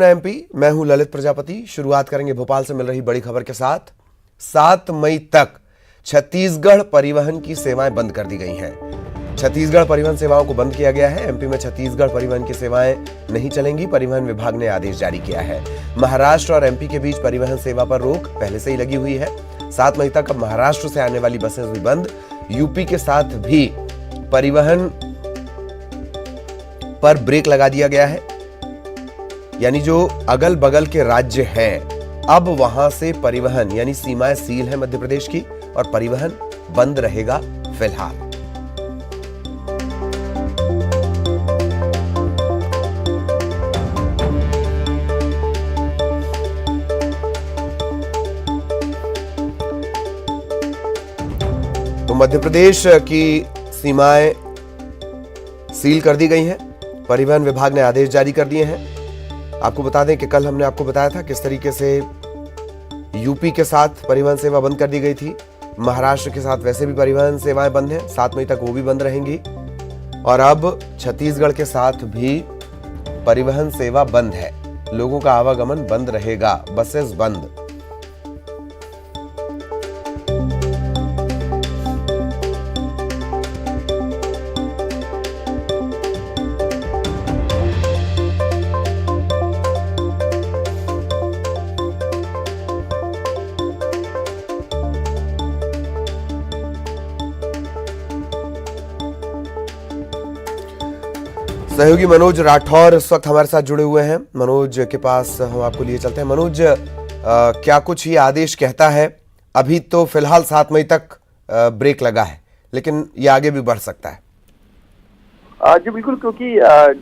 MP, मैं हूं ललित प्रजापति। शुरुआत करेंगे भोपाल से मिल रही बड़ी खबर के साथ। 7 मई तक छत्तीसगढ़ परिवहन की सेवाएं बंद कर दी गई हैं। छत्तीसगढ़ परिवहन सेवाओं को बंद किया गया है। एमपी में छत्तीसगढ़ परिवहन की सेवाएं नहीं चलेंगी। परिवहन विभाग ने आदेश जारी किया है। महाराष्ट्र और एमपी के बीच परिवहन सेवा पर रोक पहले से ही लगी हुई है। 7 मई तक अब महाराष्ट्र से आने वाली बसें भी बंद। यूपी के साथ भी परिवहन पर ब्रेक लगा दिया गया है, यानी जो अगल बगल के राज्य हैं, अब वहां से परिवहन यानी सीमाएं सील है मध्य प्रदेश की, और परिवहन बंद रहेगा फिलहाल। तो मध्य प्रदेश की सीमाएं सील कर दी गई हैं। परिवहन विभाग ने आदेश जारी कर दिए हैं। आपको बता दें कि कल हमने आपको बताया था किस तरीके से यूपी के साथ परिवहन सेवा बंद कर दी गई थी। महाराष्ट्र के साथ वैसे भी परिवहन सेवाएं बंद हैं, 7 मई तक वो भी बंद रहेंगी। और अब छत्तीसगढ़ के साथ भी परिवहन सेवा बंद है। लोगों का आवागमन बंद रहेगा, बसेस बंद। सहयोगी मनोज राठौर इस वक्त हमारे साथ जुड़े हुए हैं। मनोज के पास हम आपको लिए चलते हैं। मनोज, क्या कुछ ये आदेश कहता है? अभी तो फिलहाल 7 मई तक ब्रेक लगा है, लेकिन ये आगे भी बढ़ सकता है। जी बिल्कुल, क्योंकि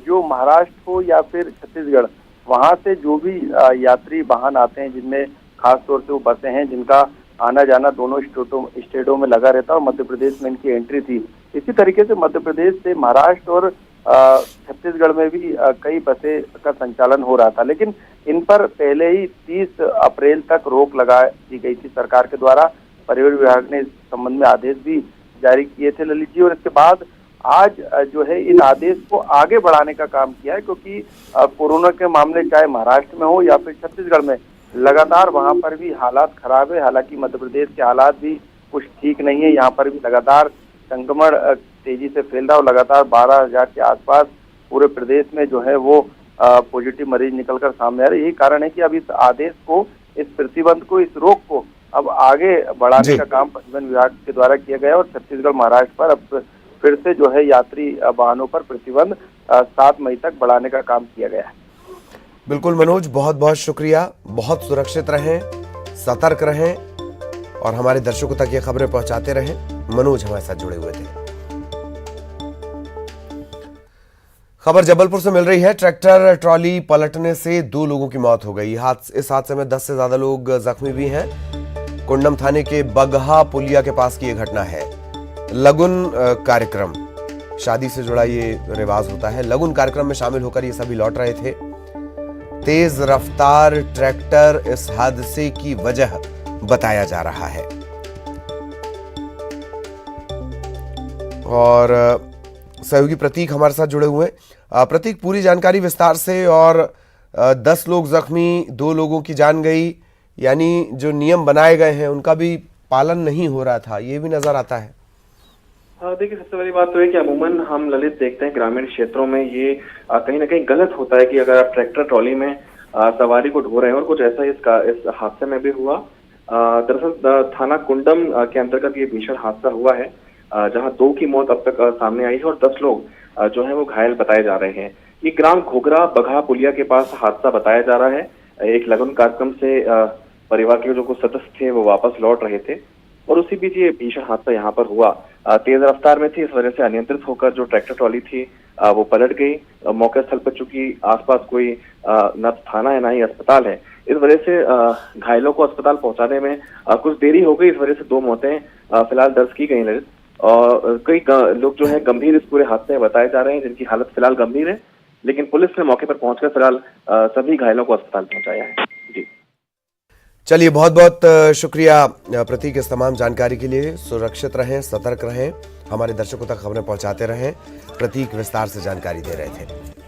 जो महाराष्ट्र हो या फिर छत्तीसगढ़, वहां से जो भी यात्री वाहन आते हैं, जिनमें खास तौर से वो बसें हैं जिनका आना जाना दोनों स्टेटों में लगा रहता है, और मध्य प्रदेश में इनकी एंट्री थी। इसी तरीके से मध्य प्रदेश से महाराष्ट्र और छत्तीसगढ़ में भी कई बसें का संचालन हो रहा था, लेकिन इन पर पहले ही 30 अप्रैल तक रोक लगा दी गई थी सरकार के द्वारा। परिवहन विभाग ने इस संबंध में आदेश भी जारी किए थे ललित जी, और इसके बाद आज जो है इन आदेश को आगे बढ़ाने का काम किया है, क्योंकि कोरोना के मामले चाहे महाराष्ट्र में हो या फिर छत्तीसगढ़ में, लगातार वहां पर भी हालात खराब है। हालांकि मध्य प्रदेश के हालात भी कुछ ठीक नहीं है। यहाँ पर भी लगातार संक्रमण तेजी से फैल रहा, और लगातार 12,000 के आसपास पूरे प्रदेश में जो है वो पॉजिटिव मरीज निकलकर सामने आ रहे। यही कारण है कि अब इस आदेश को, इस प्रतिबंध को, इस रोक को अब आगे बढ़ाने का काम परिवहन विभाग के द्वारा किया गया है। और छत्तीसगढ़ महाराष्ट्र पर अब फिर से जो है यात्री वाहनों पर प्रतिबंध 7 मई तक बढ़ाने का काम किया गया है। बिल्कुल मनोज, बहुत बहुत शुक्रिया। बहुत सुरक्षित रहें, सतर्क रहें और हमारे दर्शकों तक ये खबरें पहुंचाते रहें। मनोज हमारे साथ जुड़े हुए थे। खबर जबलपुर से मिल रही है। ट्रैक्टर ट्रॉली पलटने से 2 लोगों की मौत हो गई। इस हादसे में 10 से ज्यादा लोग जख्मी भी हैं। कुंडम थाने के बगहा पुलिया के पास की यह घटना है। लगुन कार्यक्रम, शादी से जुड़ा ये रिवाज होता है। लगुन कार्यक्रम में शामिल होकर ये सभी लौट रहे थे। तेज रफ्तार ट्रैक्टर इस हादसे की वजह बताया जा रहा है। और सहयोगी प्रतीक हमारे साथ जुड़े हुए। प्रतीक, पूरी जानकारी विस्तार से। और 10 लोग जख्मी, 2 लोगों की जान गई, यानी जो नियम बनाए गए हैं उनका भी पालन नहीं हो रहा था, ये भी नजर आता है। देखिए, सबसे बड़ी बात तो है कि अमूमन हम ललित देखते हैं ग्रामीण क्षेत्रों में ये कहीं ना कहीं गलत होता है कि अगर आप ट्रैक्टर ट्रॉली में सवारी को ढो रहे हैं, और कुछ ऐसा इस हादसे में भी हुआ। दरअसल थाना कुंडम के अंतर्गत ये भीषण हादसा हुआ है, जहां 2 की मौत अब तक सामने आई है और 10 लोग जो है वो घायल बताए जा रहे हैं। ये ग्राम घोघरा बगहा पुलिया के पास हादसा बताया जा रहा है। एक लगन कार्यक्रम से परिवार के जो कुछ सदस्य थे वो वापस लौट रहे थे, और उसी बीच ये भीषण हादसा यहाँ पर हुआ। तेज रफ्तार में थी, इस वजह से अनियंत्रित होकर जो ट्रैक्टर ट्रॉली थी वो पलट गई। मौके स्थल पर चूंकि आसपास कोई न थाना है, ना ही अस्पताल है, इस वजह से घायलों को अस्पताल पहुंचाने में कुछ देरी हो गई। इस वजह से 2 मौतें फिलहाल दर्ज की गई ललित, और कई लोग जो है गंभीर इस पूरे हादसे में बताए जा रहे हैं, जिनकी हालत फिलहाल गंभीर है, लेकिन पुलिस ने मौके पर पहुंचकर फिलहाल सभी घायलों को अस्पताल पहुंचाया है। जी चलिए, बहुत बहुत शुक्रिया प्रतीक इस तमाम जानकारी के लिए। सुरक्षित रहें, सतर्क रहें, हमारे दर्शकों तक खबरें पहुंचाते रहें। प्रतीक विस्तार से जानकारी दे रहे थे।